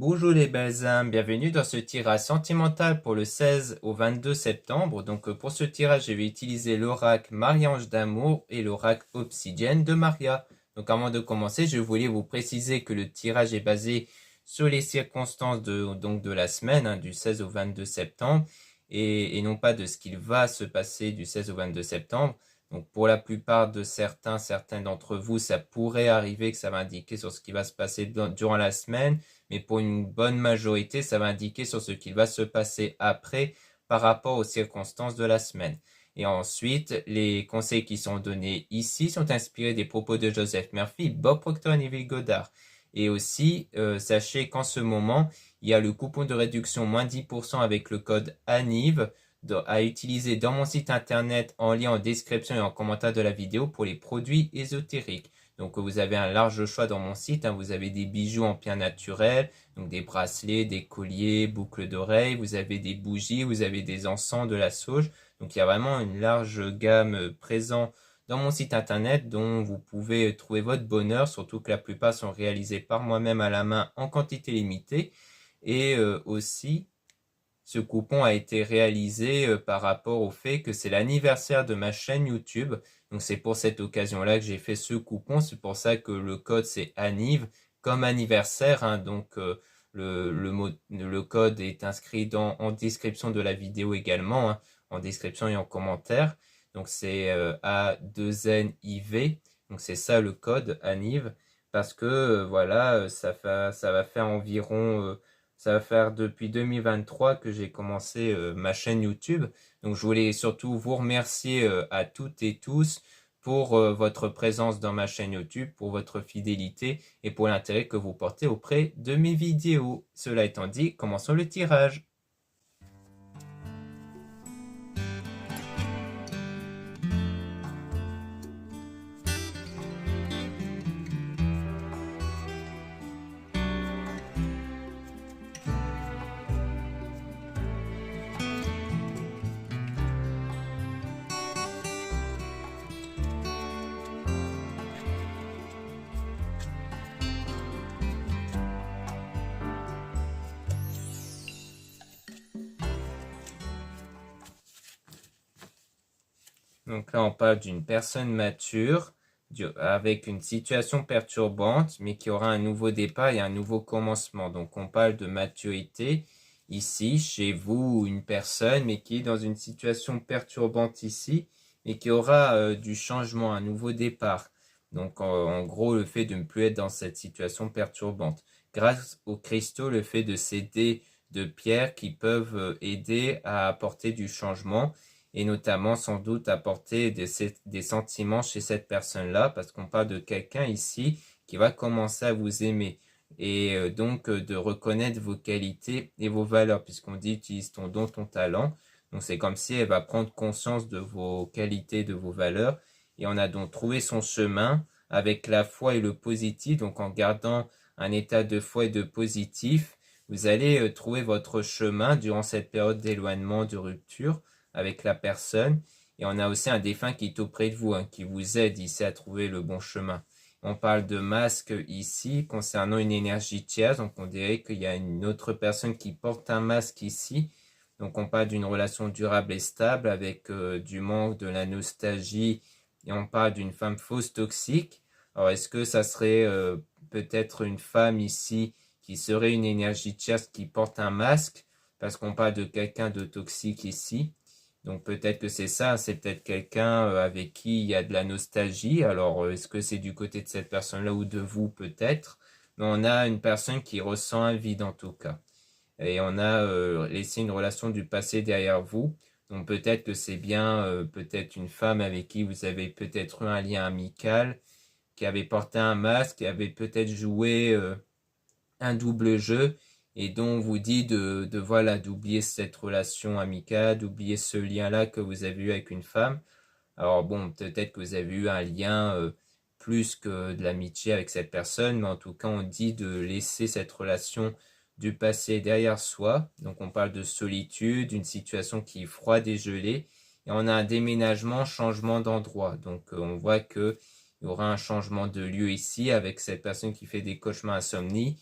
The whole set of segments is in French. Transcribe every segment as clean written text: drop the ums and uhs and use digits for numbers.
Bonjour les belles âmes, bienvenue dans ce tirage sentimental pour le 16 au 22 septembre. Donc pour ce tirage, je vais utiliser l'oracle Marie-Ange d'amour et l'oracle Obsidienne de Maria. Donc avant de commencer, je voulais vous préciser que le tirage est basé sur les circonstances de la semaine, du 16 au 22 septembre, et non pas de ce qu'il va se passer du 16 au 22 septembre. Donc pour la plupart de certains d'entre vous, ça pourrait arriver que ça va indiquer sur ce qui va se passer durant la semaine, mais pour une bonne majorité, ça va indiquer sur ce qui va se passer après par rapport aux circonstances de la semaine. Et ensuite, les conseils qui sont donnés ici sont inspirés des propos de Joseph Murphy, Bob Proctor et Neville Goddard. Et aussi, sachez qu'en ce moment, il y a le coupon de réduction moins 10% avec le code ANIV à utiliser dans mon site internet en lien en description et en commentaire de la vidéo pour les produits ésotériques. Donc vous avez un large choix dans mon site, vous avez des bijoux en pierre naturelle, donc des bracelets, des colliers, boucles d'oreilles, vous avez des bougies, vous avez des encens, de la sauge. Donc il y a vraiment une large gamme présente dans mon site internet dont vous pouvez trouver votre bonheur, surtout que la plupart sont réalisés par moi-même à la main en quantité limitée. Et aussi, ce coupon a été réalisé par rapport au fait que c'est l'anniversaire de ma chaîne YouTube. Donc c'est pour cette occasion-là que j'ai fait ce coupon. C'est pour ça que le code c'est ANIV comme anniversaire. Donc le code est inscrit en description de la vidéo également, en description et en commentaire. Donc c'est A2NIV. Donc c'est ça le code ANIV. Parce que voilà, ça va faire environ... ça va faire depuis 2023 que j'ai commencé ma chaîne YouTube. Donc je voulais surtout vous remercier à toutes et tous pour votre présence dans ma chaîne YouTube, pour votre fidélité et pour l'intérêt que vous portez auprès de mes vidéos. Cela étant dit, commençons le tirage. Donc là, on parle d'une personne mature avec une situation perturbante, mais qui aura un nouveau départ et un nouveau commencement. Donc on parle de maturité ici, chez vous, une personne, mais qui est dans une situation perturbante ici, et qui aura du changement, un nouveau départ. Donc en gros, le fait de ne plus être dans cette situation perturbante. Grâce aux cristaux, le fait de s'aider de pierres qui peuvent aider à apporter du changement et notamment sans doute apporter des sentiments chez cette personne-là, parce qu'on parle de quelqu'un ici qui va commencer à vous aimer et donc de reconnaître vos qualités et vos valeurs, puisqu'on dit utilise ton don, ton talent. Donc c'est comme si elle va prendre conscience de vos qualités, de vos valeurs, et on a donc trouvé son chemin avec la foi et le positif. Donc en gardant un état de foi et de positif, vous allez trouver votre chemin durant cette période d'éloignement, de rupture avec la personne. Et on a aussi un défunt qui est auprès de vous, qui vous aide ici à trouver le bon chemin. On parle de masque ici concernant une énergie tierce. Donc on dirait qu'il y a une autre personne qui porte un masque ici. Donc on parle d'une relation durable et stable avec du manque, de la nostalgie. Et on parle d'une femme fausse toxique. Alors est-ce que ça serait peut-être une femme ici qui serait une énergie tierce qui porte un masque? Parce qu'on parle de quelqu'un de toxique ici. Donc peut-être que c'est ça, c'est peut-être quelqu'un avec qui il y a de la nostalgie. Alors est-ce que c'est du côté de cette personne-là ou de vous peut-être? Mais on a une personne qui ressent un vide en tout cas. Et on a laissé une relation du passé derrière vous. Donc peut-être que c'est bien peut-être une femme avec qui vous avez peut-être eu un lien amical, qui avait porté un masque, qui avait peut-être joué un double jeu et dont on vous dit voilà, d'oublier cette relation amicale, d'oublier ce lien-là que vous avez eu avec une femme. Alors bon, peut-être que vous avez eu un lien plus que de l'amitié avec cette personne, mais en tout cas, on dit de laisser cette relation du passé derrière soi. Donc on parle de solitude, d'une situation qui est froide et gelée, et on a un déménagement, changement d'endroit. Donc on voit que il y aura un changement de lieu ici avec cette personne qui fait des cauchemars insomnie.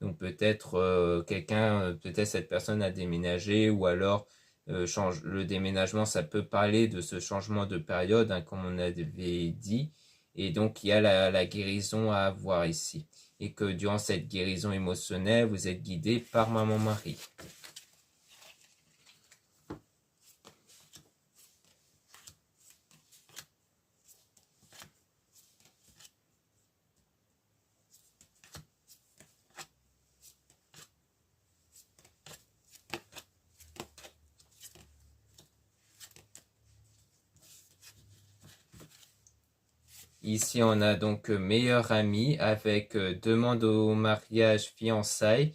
Donc peut-être peut-être cette personne a déménagé ou alors le déménagement, ça peut parler de ce changement de période, hein, comme on avait dit. Et donc il y a la guérison à avoir ici. Et que durant cette guérison émotionnelle, vous êtes guidé par Maman Marie. Ici, on a donc meilleur ami avec demande au mariage, fiançailles,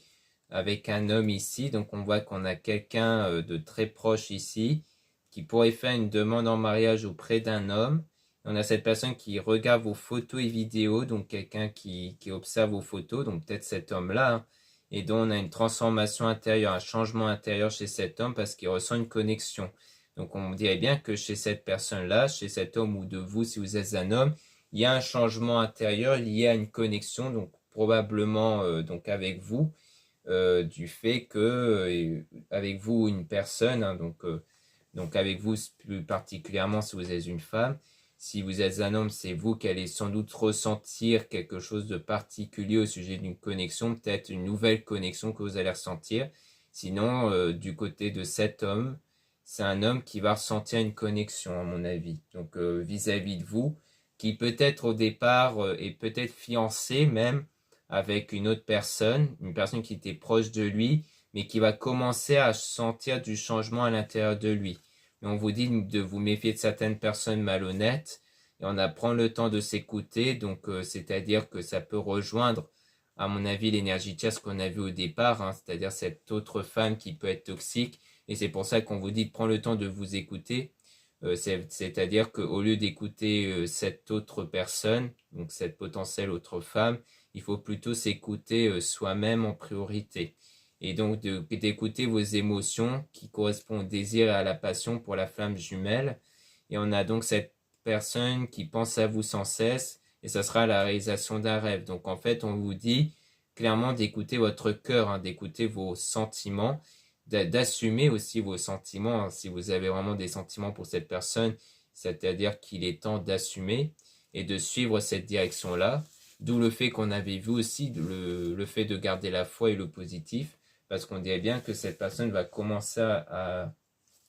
avec un homme ici. Donc, on voit qu'on a quelqu'un de très proche ici qui pourrait faire une demande en mariage auprès d'un homme. On a cette personne qui regarde vos photos et vidéos, donc quelqu'un qui observe vos photos, donc peut-être cet homme-là, hein, et dont on a une transformation intérieure, un changement intérieur chez cet homme parce qu'il ressent une connexion. Donc, on dirait bien que chez cette personne-là, chez cet homme ou de vous, si vous êtes un homme, il y a un changement intérieur lié à une connexion, donc probablement donc avec vous, du fait que avec vous une personne, hein, donc avec vous plus particulièrement si vous êtes une femme, si vous êtes un homme, c'est vous qui allez sans doute ressentir quelque chose de particulier au sujet d'une connexion, peut-être une nouvelle connexion que vous allez ressentir. Sinon, du côté de cet homme, c'est un homme qui va ressentir une connexion, à mon avis. Donc vis-à-vis de vous, qui peut-être au départ est peut-être fiancé même avec une autre personne, une personne qui était proche de lui, mais qui va commencer à sentir du changement à l'intérieur de lui. Mais on vous dit de vous méfier de certaines personnes malhonnêtes, et on apprend le temps de s'écouter, donc c'est-à-dire que ça peut rejoindre, à mon avis, l'énergie tierce qu'on a vu au départ, hein, c'est-à-dire cette autre femme qui peut être toxique, et c'est pour ça qu'on vous dit de prendre le temps de vous écouter, c'est-à-dire qu'au lieu d'écouter cette autre personne, donc cette potentielle autre femme, il faut plutôt s'écouter soi-même en priorité. Et donc d'écouter vos émotions qui correspondent au désir et à la passion pour la flamme jumelle. Et on a donc cette personne qui pense à vous sans cesse, et ça sera la réalisation d'un rêve. Donc en fait, on vous dit clairement d'écouter votre cœur, hein, d'écouter vos sentiments, d'assumer aussi vos sentiments, hein, si vous avez vraiment des sentiments pour cette personne, c'est-à-dire qu'il est temps d'assumer et de suivre cette direction-là. D'où le fait qu'on avait vu aussi le fait de garder la foi et le positif, parce qu'on dirait bien que cette personne va commencer à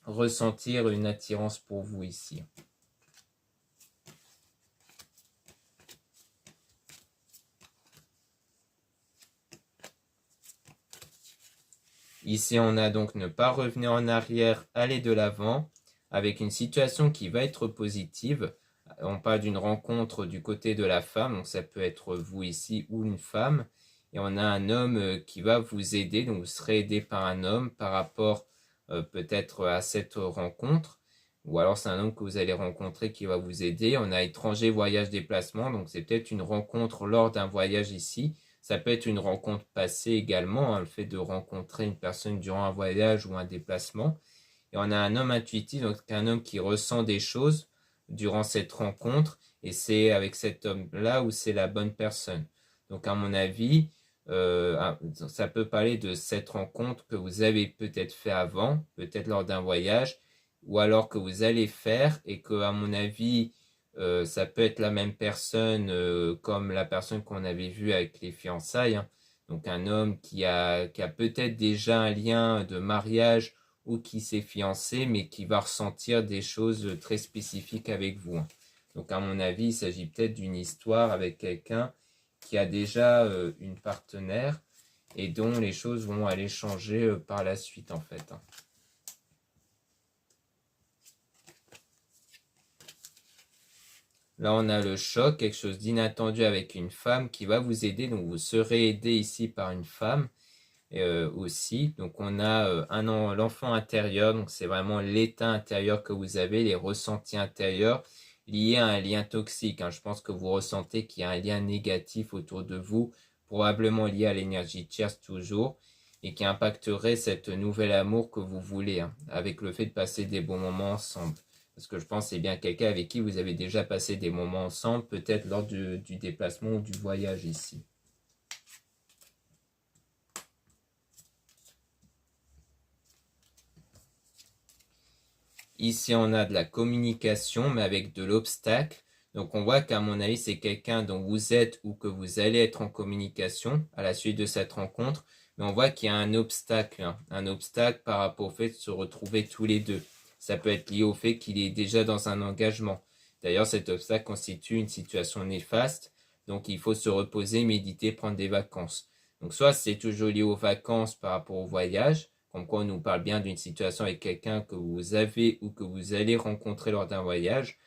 ressentir une attirance pour vous ici. Ici, on a donc ne pas revenir en arrière, aller de l'avant, avec une situation qui va être positive. On parle d'une rencontre du côté de la femme, donc ça peut être vous ici ou une femme. Et on a un homme qui va vous aider, donc vous serez aidé par un homme par rapport peut-être à cette rencontre. Ou alors c'est un homme que vous allez rencontrer qui va vous aider. On a étranger, voyage, déplacement, donc c'est peut-être une rencontre lors d'un voyage ici. Ça peut être une rencontre passée également, hein, le fait de rencontrer une personne durant un voyage ou un déplacement. Et on a un homme intuitif, donc un homme qui ressent des choses durant cette rencontre. Et c'est avec cet homme-là où c'est la bonne personne. Donc à mon avis, ça peut parler de cette rencontre que vous avez peut-être fait avant, peut-être lors d'un voyage, ou alors que vous allez faire et que à mon avis, ça peut être la même personne comme la personne qu'on avait vue avec les fiançailles, hein. Donc un homme qui a peut-être déjà un lien de mariage ou qui s'est fiancé, mais qui va ressentir des choses très spécifiques avec vous, hein. Donc à mon avis, il s'agit peut-être d'une histoire avec quelqu'un qui a déjà une partenaire et dont les choses vont aller changer par la suite en fait, hein. Là, on a le choc, quelque chose d'inattendu avec une femme qui va vous aider. Donc, vous serez aidé ici par une femme aussi. Donc, on a l'enfant intérieur. Donc, c'est vraiment l'état intérieur que vous avez, les ressentis intérieurs liés à un lien toxique, hein. Je pense que vous ressentez qu'il y a un lien négatif autour de vous, probablement lié à l'énergie tierce toujours, et qui impacterait cet nouvel amour que vous voulez, hein, avec le fait de passer des bons moments ensemble. Parce que je pense que c'est bien quelqu'un avec qui vous avez déjà passé des moments ensemble, peut-être lors du déplacement ou du voyage ici. ici on a de la communication, mais avec de l'obstacle. Donc on voit qu'à mon avis, c'est quelqu'un dont vous êtes ou que vous allez être en communication à la suite de cette rencontre. Mais on voit qu'il y a un obstacle, hein, un obstacle par rapport au fait de se retrouver tous les deux. Ça peut être lié au fait qu'il est déjà dans un engagement. D'ailleurs, cet obstacle constitue une situation néfaste. Donc il faut se reposer, méditer, prendre des vacances. Donc soit c'est toujours lié aux vacances par rapport au voyage, comme quoi on nous parle bien d'une situation avec quelqu'un que vous avez ou que vous allez rencontrer lors d'un voyage,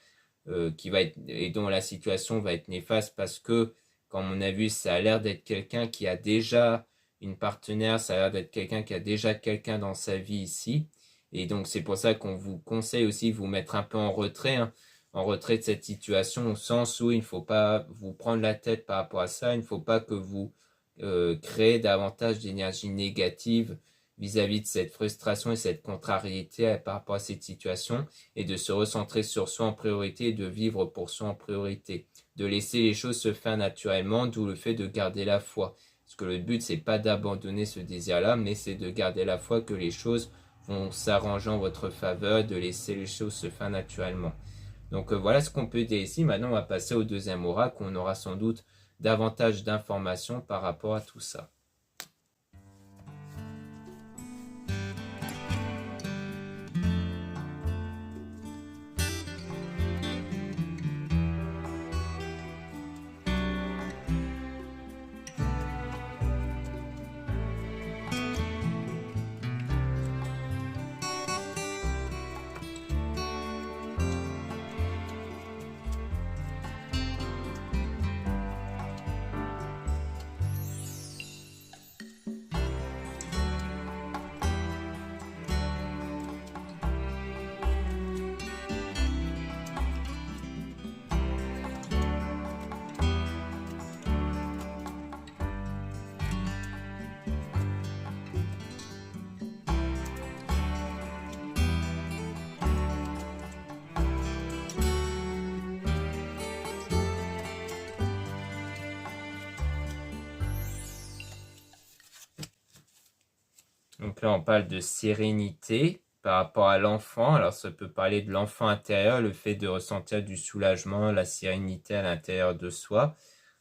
qui va être, et dont la situation va être néfaste parce que, comme on a vu, ça a l'air d'être quelqu'un qui a déjà une partenaire, ça a l'air d'être quelqu'un qui a déjà quelqu'un dans sa vie ici. Et donc c'est pour ça qu'on vous conseille aussi de vous mettre un peu en retrait, hein, en retrait de cette situation, au sens où il ne faut pas vous prendre la tête par rapport à ça, il ne faut pas que vous créez davantage d'énergie négative vis-à-vis de cette frustration et cette contrariété par rapport à cette situation, et de se recentrer sur soi en priorité et de vivre pour soi en priorité, de laisser les choses se faire naturellement, d'où le fait de garder la foi. Parce que le but, c'est pas d'abandonner ce désir-là, mais c'est de garder la foi que les choses vont s'arranger en votre faveur, de laisser les choses se faire naturellement. Donc voilà ce qu'on peut dire ici. Maintenant, on va passer au deuxième oracle, où on aura sans doute davantage d'informations par rapport à tout ça. Donc là, on parle de sérénité par rapport à l'enfant. Alors, ça peut parler de l'enfant intérieur, le fait de ressentir du soulagement, la sérénité à l'intérieur de soi,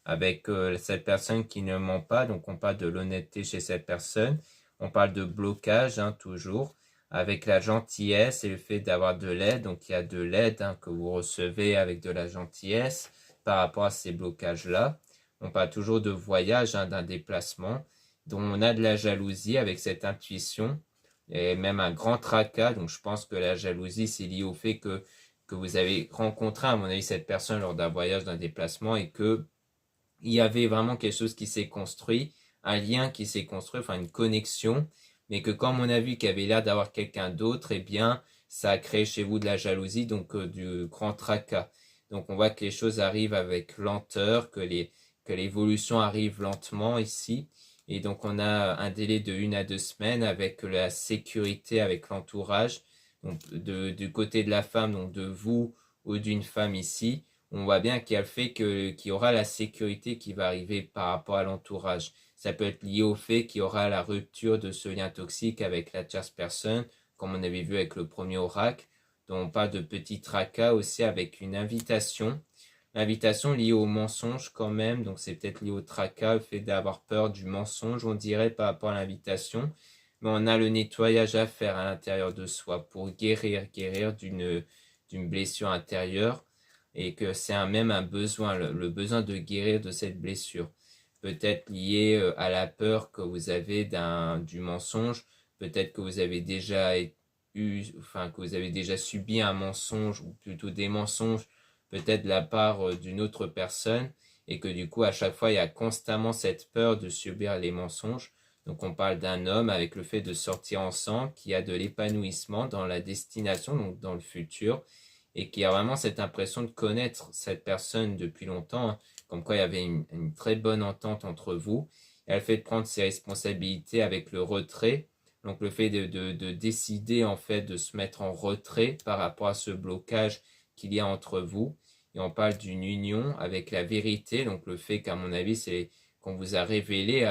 avec cette personne qui ne ment pas. Donc, on parle de l'honnêteté chez cette personne. On parle de blocage, hein, toujours, avec la gentillesse et le fait d'avoir de l'aide. Donc, il y a de l'aide, hein, que vous recevez avec de la gentillesse par rapport à ces blocages-là. On parle toujours de voyage, hein, d'un déplacement, dont on a de la jalousie avec cette intuition et même un grand tracas. Donc je pense que la jalousie, c'est lié au fait que vous avez rencontré, à mon avis, cette personne lors d'un voyage, d'un déplacement, et que il y avait vraiment quelque chose qui s'est construit, un lien qui s'est construit, enfin une connexion, mais que comme on a vu qu'il y avait l'air d'avoir quelqu'un d'autre, eh bien, ça a créé chez vous de la jalousie, donc du grand tracas. Donc on voit que les choses arrivent avec lenteur, que l'évolution arrive lentement ici. Et donc on a un délai de 1 à 2 semaines avec la sécurité, avec l'entourage. Donc du côté de la femme, donc de vous ou d'une femme ici, on voit bien qu'il y a le fait qu'il y aura la sécurité qui va arriver par rapport à l'entourage. Ça peut être lié au fait qu'il y aura la rupture de ce lien toxique avec la tierce personne, comme on avait vu avec le premier oracle. Donc on parle de petits tracas aussi avec une invitation. L'invitation liée au mensonge quand même, donc c'est peut-être lié au tracas, le fait d'avoir peur du mensonge, on dirait, par rapport à l'invitation. Mais on a le nettoyage à faire à l'intérieur de soi pour guérir d'une blessure intérieure, et que c'est même un besoin, le besoin de guérir de cette blessure. Peut-être lié à la peur que vous avez du mensonge, peut-être que vous avez déjà que vous avez déjà subi un mensonge, ou plutôt des mensonges, peut-être de la part d'une autre personne, et que du coup à chaque fois il y a constamment cette peur de subir les mensonges. Donc on parle d'un homme avec le fait de sortir ensemble, qui a de l'épanouissement dans la destination, donc dans le futur, et qui a vraiment cette impression de connaître cette personne depuis longtemps, hein, comme quoi il y avait une très bonne entente entre vous. Et le fait de prendre ses responsabilités avec le retrait, donc le fait de décider en fait de se mettre en retrait par rapport à ce blocage qu'il y a entre vous. Et on parle d'une union avec la vérité, donc le fait qu'à mon avis, c'est qu'on vous a révélé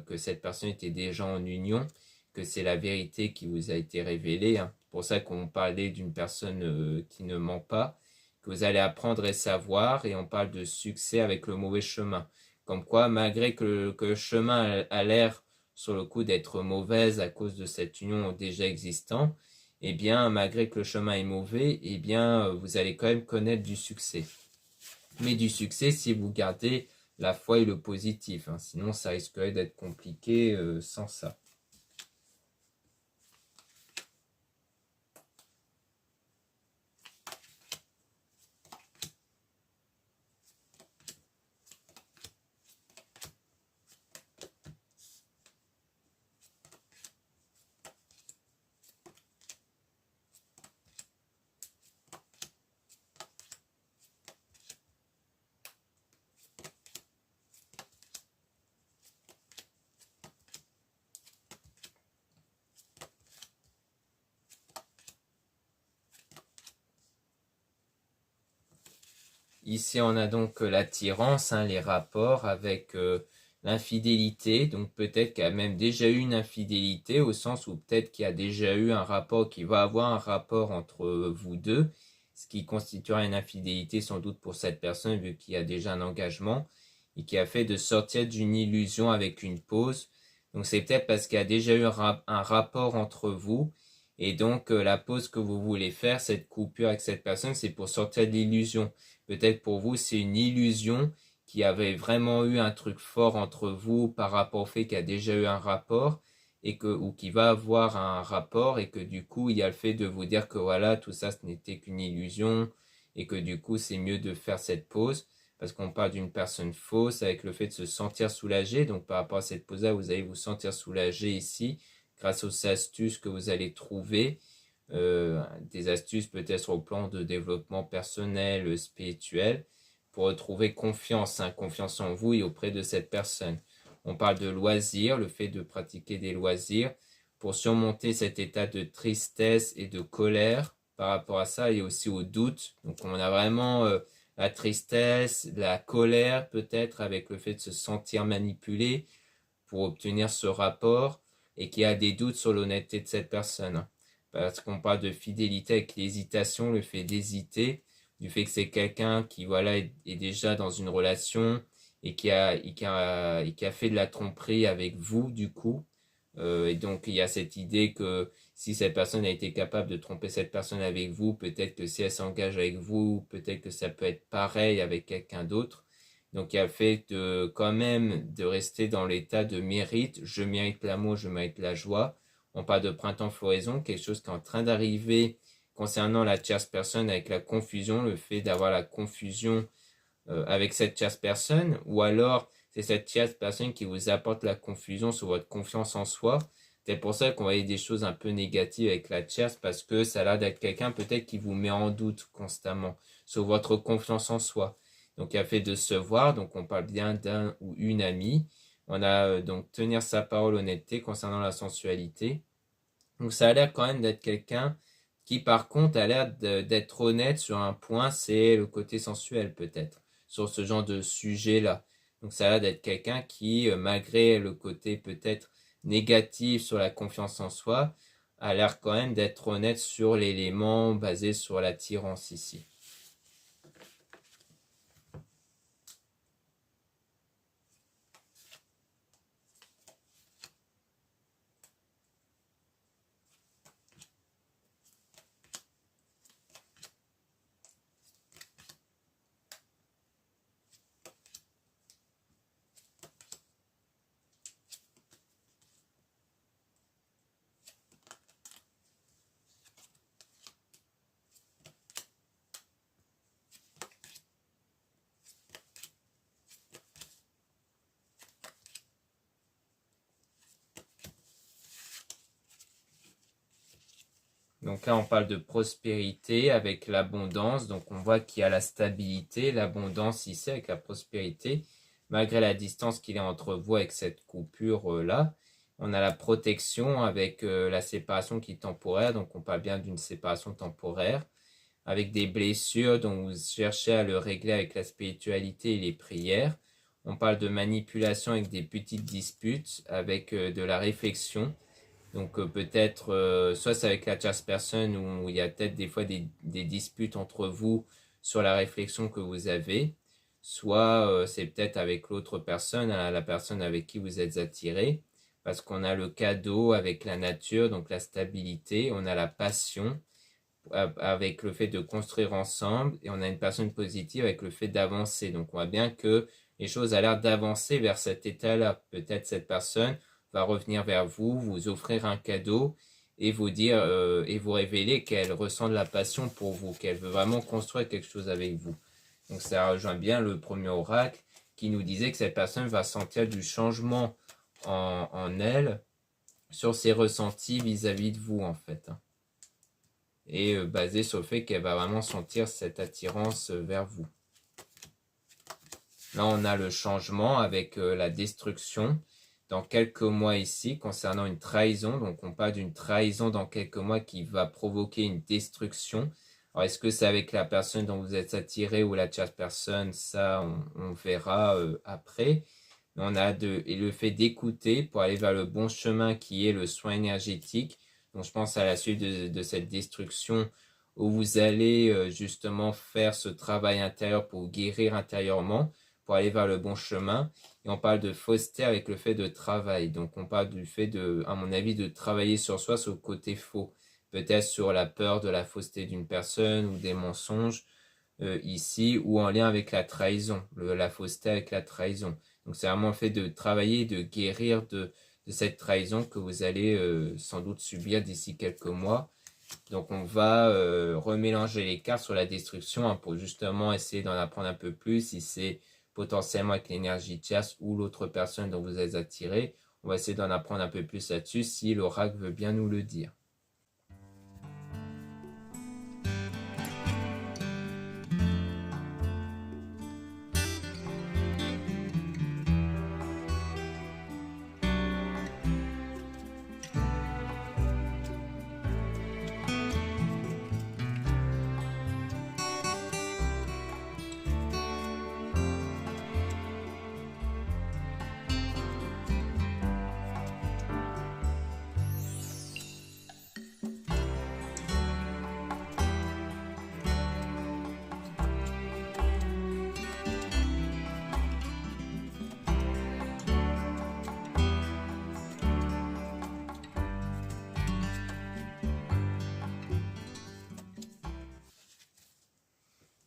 que cette personne était déjà en union, que c'est la vérité qui vous a été révélée, hein. pour ça qu'on parlait d'une personne qui ne ment pas, que vous allez apprendre et savoir, et on parle de succès avec le mauvais chemin. Comme quoi, malgré que le chemin a l'air sur le coup d'être mauvaise à cause de cette union déjà existante, eh bien, malgré que le chemin est mauvais, eh bien, vous allez quand même connaître du succès. Mais du succès si vous gardez la foi et le positif, hein. Sinon, ça risquerait d'être compliqué sans ça. Ici, on a donc l'attirance, hein, les rapports avec l'infidélité. Donc peut-être qu'il y a même déjà eu une infidélité, au sens où peut-être qu'il y a déjà eu un rapport, qu'il va avoir un rapport entre vous deux, ce qui constituera une infidélité sans doute pour cette personne, vu qu'il y a déjà un engagement, et qui a fait de sortir d'une illusion avec une pause. Donc c'est peut-être parce qu'il y a déjà eu un rapport entre vous, et donc la pause que vous voulez faire, cette coupure avec cette personne, c'est pour sortir de l'illusion. Peut-être pour vous, c'est une illusion qu'il y avait vraiment eu un truc fort entre vous par rapport au fait qu'il y a déjà eu un rapport ou qu'il va avoir un rapport et que du coup, il y a le fait de vous dire que voilà, tout ça, ce n'était qu'une illusion et que du coup, c'est mieux de faire cette pause parce qu'on parle d'une personne fausse avec le fait de se sentir soulagé. Donc, par rapport à cette pause-là, vous allez vous sentir soulagé ici grâce aux astuces que vous allez trouver. Des astuces peut-être au plan de développement personnel, spirituel, pour retrouver confiance, hein, confiance en vous et auprès de cette personne. On parle de loisirs, le fait de pratiquer des loisirs, pour surmonter cet état de tristesse et de colère par rapport à ça et aussi au doute. Donc on a vraiment la tristesse, la colère peut-être avec le fait de se sentir manipulé pour obtenir ce rapport et qui a des doutes sur l'honnêteté de cette personne. Parce qu'on parle de fidélité avec l'hésitation, le fait d'hésiter, du fait que c'est quelqu'un qui voilà est déjà dans une relation et qui a fait de la tromperie avec vous du coup. Et donc il y a cette idée que si cette personne a été capable de tromper cette personne avec vous, peut-être que si elle s'engage avec vous, peut-être que ça peut être pareil avec quelqu'un d'autre. Donc il y a le fait de quand même de rester dans l'état de mérite. Je mérite l'amour, je mérite la joie. On parle de printemps floraison, quelque chose qui est en train d'arriver concernant la tierce personne avec la confusion, le fait d'avoir la confusion avec cette tierce personne, ou alors c'est cette tierce personne qui vous apporte la confusion sur votre confiance en soi. C'est pour ça qu'on voyait des choses un peu négatives avec la tierce, parce que ça a l'air d'être quelqu'un peut-être qui vous met en doute constamment sur votre confiance en soi. Donc il y a fait de se voir, donc on parle bien d'un ou une amie. On a donc tenir sa parole, honnêteté concernant la sensualité. Donc ça a l'air quand même d'être quelqu'un qui par contre a l'air d'être honnête sur un point, c'est le côté sensuel peut-être, sur ce genre de sujet-là. Donc ça a l'air d'être quelqu'un qui, malgré le côté peut-être négatif sur la confiance en soi, a l'air quand même d'être honnête sur l'élément basé sur l'attirance ici. Donc là, on parle de prospérité avec l'abondance. Donc on voit qu'il y a la stabilité, l'abondance ici avec la prospérité, malgré la distance qu'il y a entre vous avec cette coupure-là. On a la protection avec la séparation qui est temporaire. Donc on parle bien d'une séparation temporaire, avec des blessures dont vous cherchez à le régler avec la spiritualité et les prières. On parle de manipulation avec des petites disputes, avec de la réflexion, Donc peut-être, soit c'est avec la tierce personne où il y a peut-être des fois des disputes entre vous sur la réflexion que vous avez, soit c'est peut-être avec l'autre personne, hein, la personne avec qui vous êtes attiré, parce qu'on a le cadeau avec la nature, donc la stabilité, on a la passion avec le fait de construire ensemble, et on a une personne positive avec le fait d'avancer. Donc on voit bien que les choses ont l'air d'avancer vers cet état-là. Peut-être cette personne va revenir vers vous, vous offrir un cadeau et vous dire et vous révéler qu'elle ressent de la passion pour vous, qu'elle veut vraiment construire quelque chose avec vous. Donc ça rejoint bien le premier oracle qui nous disait que cette personne va sentir du changement en elle sur ses ressentis vis-à-vis de vous en fait. Et basé sur le fait qu'elle va vraiment sentir cette attirance vers vous. Là, on a le changement avec la destruction dans quelques mois ici concernant une trahison. Donc, on parle d'une trahison dans quelques mois qui va provoquer une destruction. Alors, est-ce que c'est avec la personne dont vous êtes attiré ou la tierce personne? Ça, on verra après. Mais on a le fait d'écouter pour aller vers le bon chemin qui est le soin énergétique. Donc, je pense à la suite de cette destruction où vous allez justement faire ce travail intérieur pour guérir intérieurement, pour aller vers le bon chemin. Et on parle de fausseté avec le fait de travail. Donc on parle du fait de, à mon avis, de travailler sur soi, sur le côté faux. Peut-être sur la peur de la fausseté d'une personne ou des mensonges ici, ou en lien avec la trahison, la fausseté avec la trahison. Donc c'est vraiment le fait de travailler, de guérir de cette trahison que vous allez sans doute subir d'ici quelques mois. Donc on va remélanger les cartes sur la destruction hein, pour justement essayer d'en apprendre un peu plus si c'est potentiellement avec l'énergie tierce ou l'autre personne dont vous êtes attiré. On va essayer d'en apprendre un peu plus là-dessus si l'oracle veut bien nous le dire.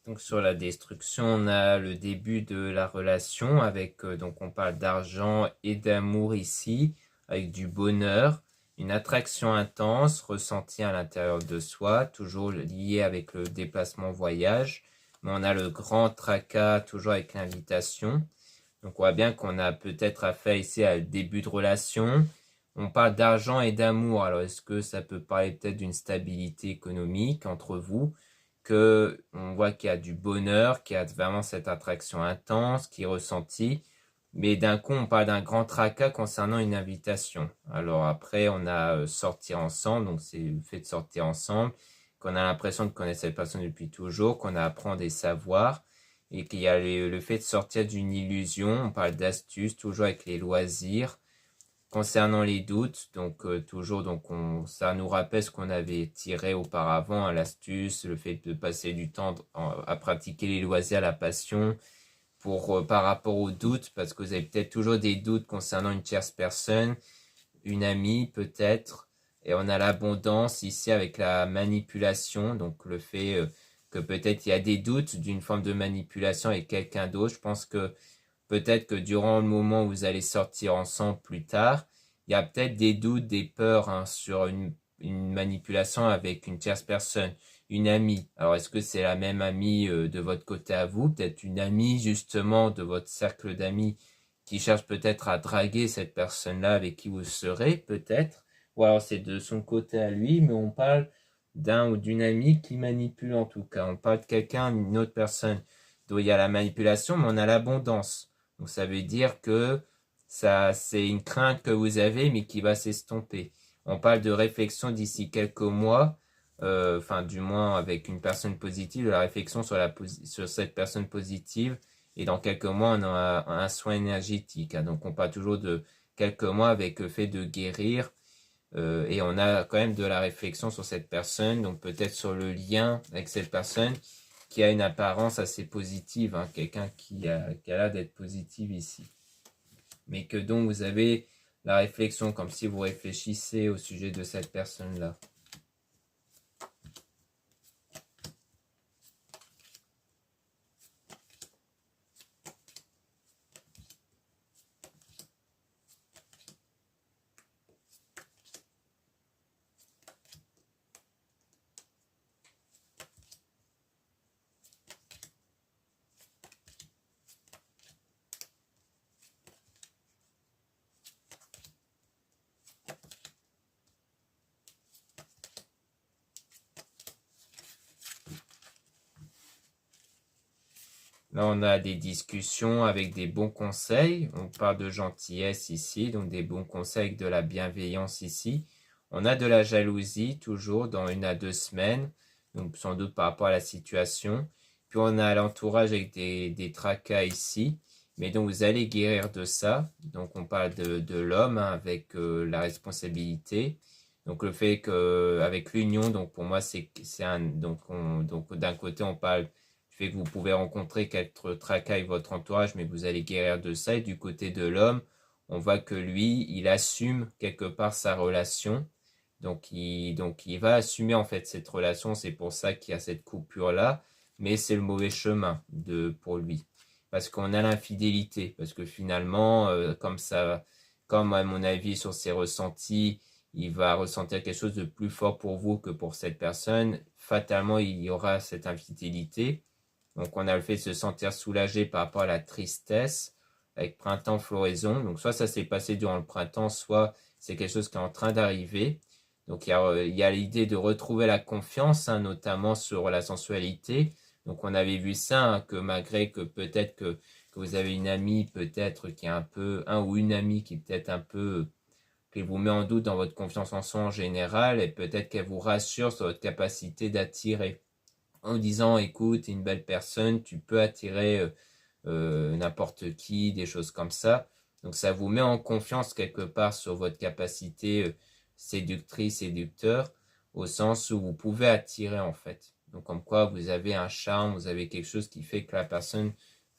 Donc sur la destruction, on a le début de la relation avec, donc on parle d'argent et d'amour ici, avec du bonheur, une attraction intense ressentie à l'intérieur de soi, toujours liée avec le déplacement voyage. Mais on a le grand tracas, toujours avec l'invitation. Donc on voit bien qu'on a peut-être affaire ici à le début de relation. On parle d'argent et d'amour. Alors est-ce que ça peut parler peut-être d'une stabilité économique entre vous? Que on voit qu'il y a du bonheur, qu'il y a vraiment cette attraction intense qui est ressentie. Mais d'un coup, on parle d'un grand tracas concernant une invitation. Alors après, on a sortir ensemble, donc c'est le fait de sortir ensemble, qu'on a l'impression de connaître cette personne depuis toujours, qu'on a à apprendre des savoirs, et qu'il y a le fait de sortir d'une illusion. On parle d'astuces, toujours avec les loisirs. Concernant les doutes, donc toujours, donc ça nous rappelle ce qu'on avait tiré auparavant, hein, l'astuce, le fait de passer du temps à pratiquer les loisirs, la passion, pour par rapport aux doutes, parce que vous avez peut-être toujours des doutes concernant une tierce personne, une amie peut-être, et on a l'abondance ici avec la manipulation, donc le fait que peut-être il y a des doutes d'une forme de manipulation avec quelqu'un d'autre. Je pense que peut-être que durant le moment où vous allez sortir ensemble plus tard, il y a peut-être des doutes, des peurs hein, sur une manipulation avec une tierce personne, une amie. Alors est-ce que c'est la même amie de votre côté à vous? Peut-être une amie justement de votre cercle d'amis qui cherche peut-être à draguer cette personne-là avec qui vous serez, peut-être. Ou alors c'est de son côté à lui, mais on parle d'un ou d'une amie qui manipule en tout cas. On parle de quelqu'un, une autre personne dont il y a la manipulation, mais on a l'abondance. Donc ça veut dire que ça, c'est une crainte que vous avez, mais qui va s'estomper. On parle de réflexion d'ici quelques mois, enfin du moins avec une personne positive, de la réflexion sur cette personne positive. Et dans quelques mois, on a un soin énergétique. Hein. Donc on parle toujours de quelques mois avec le fait de guérir et on a quand même de la réflexion sur cette personne, donc peut-être sur le lien avec cette personne qui a une apparence assez positive, hein, quelqu'un qui a l'air d'être positive ici. Mais que donc vous avez la réflexion comme si vous réfléchissez au sujet de cette personne-là. Là, on a des discussions avec des bons conseils. On parle de gentillesse ici, donc des bons conseils avec de la bienveillance ici. On a de la jalousie, toujours, dans 1 à 2 semaines, donc sans doute par rapport à la situation. Puis on a l'entourage avec des tracas ici. Mais donc vous allez guérir de ça. Donc on parle de l'homme, hein, avec la responsabilité. Donc le fait qu'avec l'union, donc pour moi, c'est un... Donc d'un côté, on parle fait que vous pouvez rencontrer quelques tracas avec votre entourage, mais vous allez guérir de ça. Et du côté de l'homme, on voit que lui, il assume quelque part sa relation. Donc il va assumer en fait cette relation. C'est pour ça qu'il y a cette coupure-là. Mais c'est le mauvais chemin pour lui. Parce qu'on a l'infidélité. Parce que finalement, comme à mon avis sur ses ressentis, il va ressentir quelque chose de plus fort pour vous que pour cette personne. Fatalement, il y aura cette infidélité. Donc on a le fait de se sentir soulagé par rapport à la tristesse avec printemps, floraison. Donc soit ça s'est passé durant le printemps, soit c'est quelque chose qui est en train d'arriver. Donc il y a l'idée de retrouver la confiance, hein, notamment sur la sensualité. Donc on avait vu ça, hein, que malgré que peut-être que vous avez une amie peut-être qui est un peu, un ou une amie qui peut-être un peu, qui vous met en doute dans votre confiance en soi en général, et peut-être qu'elle vous rassure sur votre capacité d'attirer en disant écoute, t'es une belle personne, tu peux attirer n'importe qui, des choses comme ça. Donc ça vous met en confiance quelque part sur votre capacité séductrice, séducteur, au sens où vous pouvez attirer en fait. Donc comme quoi vous avez un charme, vous avez quelque chose qui fait que la personne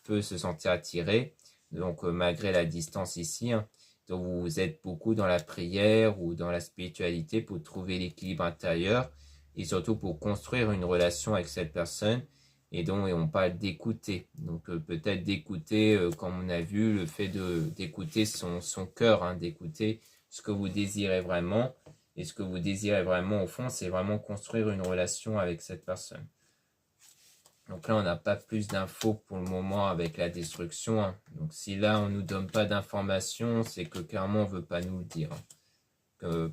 peut se sentir attirée. Donc malgré la distance ici, hein. Donc vous êtes beaucoup dans la prière ou dans la spiritualité pour trouver l'équilibre intérieur et surtout pour construire une relation avec cette personne. Et donc on parle d'écouter. Donc peut-être d'écouter, comme on a vu, le fait d'écouter son cœur, hein, d'écouter ce que vous désirez vraiment. Et ce que vous désirez vraiment au fond, c'est vraiment construire une relation avec cette personne. Donc là, on n'a pas plus d'infos pour le moment avec la destruction, hein. Donc si là, on ne nous donne pas d'informations, c'est que clairement, on ne veut pas nous le dire.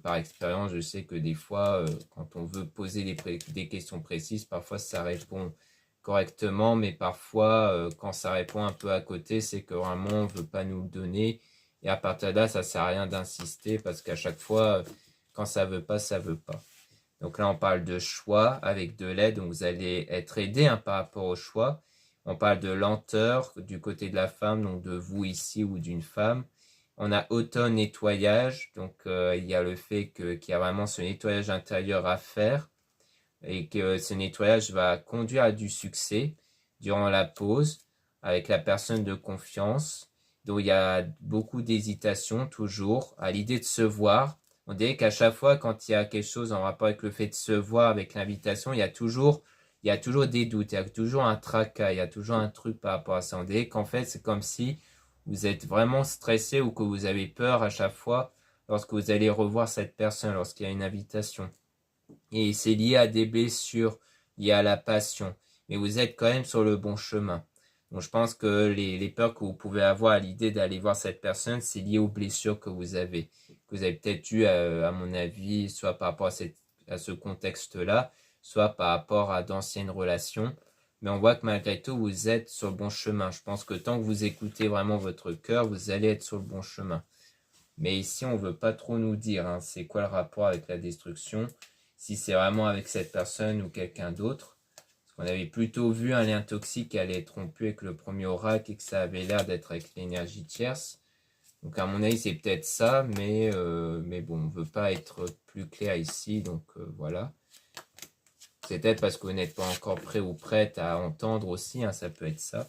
Par expérience, je sais que des fois, quand on veut poser des questions précises, parfois ça répond correctement, mais parfois, quand ça répond un peu à côté, c'est que vraiment, on ne veut pas nous le donner. Et à partir de là, ça ne sert à rien d'insister, parce qu'à chaque fois, quand ça ne veut pas, ça ne veut pas. Donc là, on parle de choix avec de l'aide, donc vous allez être aidé, hein, par rapport au choix. On parle de lenteur du côté de la femme, donc de vous ici ou d'une femme. On a auto-nettoyage, donc il y a le fait qu'il y a vraiment ce nettoyage intérieur à faire et que ce nettoyage va conduire à du succès durant la pause avec la personne de confiance. Donc il y a beaucoup d'hésitation toujours à l'idée de se voir. On dirait qu'à chaque fois quand il y a quelque chose en rapport avec le fait de se voir, avec l'invitation, il y a toujours des doutes, il y a toujours un tracas, il y a toujours un truc par rapport à ça. On dirait qu'en fait c'est comme si vous êtes vraiment stressé ou que vous avez peur à chaque fois lorsque vous allez revoir cette personne, lorsqu'il y a une invitation. Et c'est lié à des blessures, lié à la passion. Mais vous êtes quand même sur le bon chemin. Donc je pense que les peurs que vous pouvez avoir à l'idée d'aller voir cette personne, c'est lié aux blessures que vous avez. Que vous avez peut-être eu, à mon avis, soit par rapport à ce contexte-là, soit par rapport à d'anciennes relations. Mais on voit que malgré tout, vous êtes sur le bon chemin. Je pense que tant que vous écoutez vraiment votre cœur, vous allez être sur le bon chemin. Mais ici, on ne veut pas trop nous dire, hein, c'est quoi le rapport avec la destruction, si c'est vraiment avec cette personne ou quelqu'un d'autre. Parce qu'on avait plutôt vu un lien toxique qui allait être rompu avec le premier oracle et que ça avait l'air d'être avec l'énergie tierce. Donc à mon avis, c'est peut-être ça, mais bon, on ne veut pas être plus clair ici, donc voilà. C'est peut-être parce que vous n'êtes pas encore prêt ou prête à entendre aussi, hein, ça peut être ça.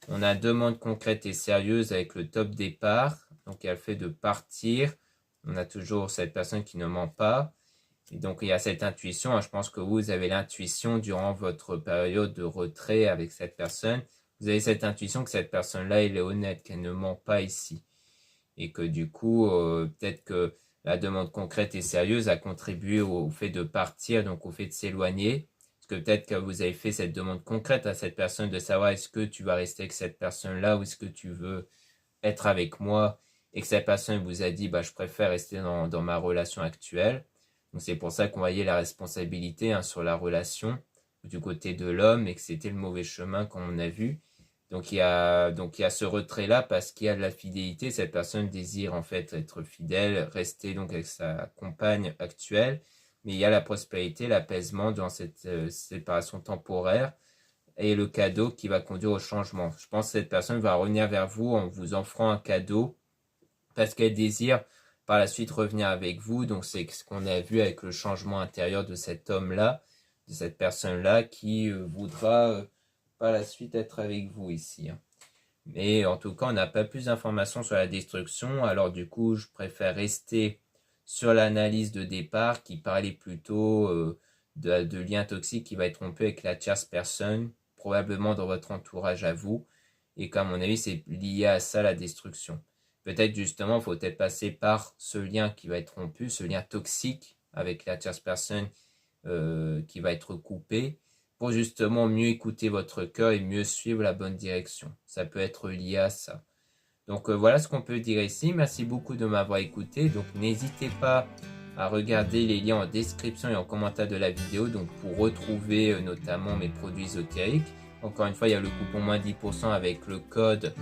On a demande concrète et sérieuse avec le top départ. Donc il y a le fait de partir. On a toujours cette personne qui ne ment pas. Et donc il y a cette intuition. Je pense que vous avez l'intuition durant votre période de retrait avec cette personne. Vous avez cette intuition que cette personne-là, elle est honnête, qu'elle ne ment pas ici. Et que du coup, peut-être que la demande concrète et sérieuse a contribué au fait de partir, donc au fait de s'éloigner. Parce que peut-être que vous avez fait cette demande concrète à cette personne de savoir est-ce que tu vas rester avec cette personne-là ou est-ce que tu veux être avec moi et que cette personne vous a dit bah, je préfère rester dans ma relation actuelle. Donc c'est pour ça qu'on voyait la responsabilité sur la relation du côté de l'homme et que c'était le mauvais chemin comme on a vu. Donc il y a ce retrait-là parce qu'il y a de la fidélité. Cette personne désire en fait être fidèle, rester donc avec sa compagne actuelle. Mais il y a la prospérité, l'apaisement dans cette séparation temporaire et le cadeau qui va conduire au changement. Je pense que cette personne va revenir vers vous en vous offrant un cadeau parce qu'elle désire par la suite revenir avec vous. Donc c'est ce qu'on a vu avec le changement intérieur de cet homme-là, de cette personne-là qui voudra par la suite être avec vous ici. Mais en tout cas, on n'a pas plus d'informations sur la destruction. Alors du coup, je préfère rester sur l'analyse de départ qui parlait plutôt de lien toxique qui va être rompu avec la tierce personne, probablement dans votre entourage à vous. Et qu'à mon avis, c'est lié à ça la destruction. Peut-être justement, il faut peut-être passer par ce lien qui va être rompu, ce lien toxique avec la tierce personne qui va être coupé, pour justement mieux écouter votre cœur et mieux suivre la bonne direction. Ça peut être lié à ça. Donc voilà ce qu'on peut dire ici. Merci beaucoup de m'avoir écouté. Donc n'hésitez pas à regarder les liens en description et en commentaire de la vidéo donc pour retrouver notamment mes produits ésotériques. Encore une fois, il y a le coupon moins 10% avec le code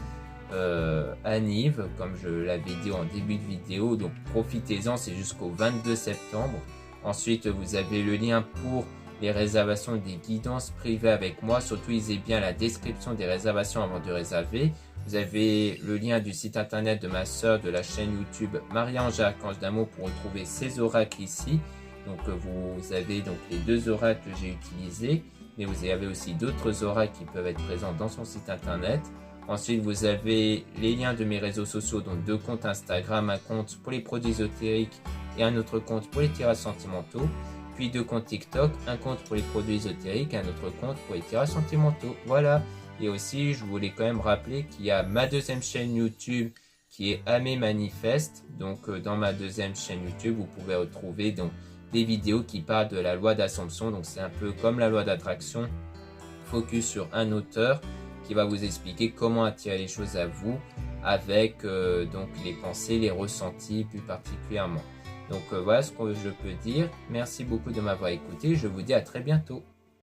Anive, comme je l'avais dit en début de vidéo. Donc profitez-en, c'est jusqu'au 22 septembre. Ensuite, vous avez le lien pour les réservations des guidances privées avec moi. Surtout, lisez bien la description des réservations avant de réserver. Vous avez le lien du site internet de ma soeur de la chaîne YouTube Marie-Ange Archange d'Amour pour retrouver ces oracles ici. Donc vous avez donc les 2 oracles que j'ai utilisés, mais vous avez aussi d'autres oracles qui peuvent être présents dans son site internet. Ensuite, vous avez les liens de mes réseaux sociaux, donc 2 comptes Instagram, un compte pour les produits ésotériques et un autre compte pour les tirages sentimentaux. Puis 2 comptes TikTok, un compte pour les produits ésotériques et un autre compte pour les tirages sentimentaux. Voilà. Et aussi, je voulais quand même rappeler qu'il y a ma 2e chaîne YouTube qui est Amé Manifeste. Donc, dans ma 2e chaîne YouTube, vous pouvez retrouver donc des vidéos qui parlent de la loi d'Assomption. Donc, c'est un peu comme la loi d'attraction, focus sur un auteur qui va vous expliquer comment attirer les choses à vous avec donc les pensées, les ressentis plus particulièrement. Donc voilà ce que je peux dire. Merci beaucoup de m'avoir écouté. Je vous dis à très bientôt.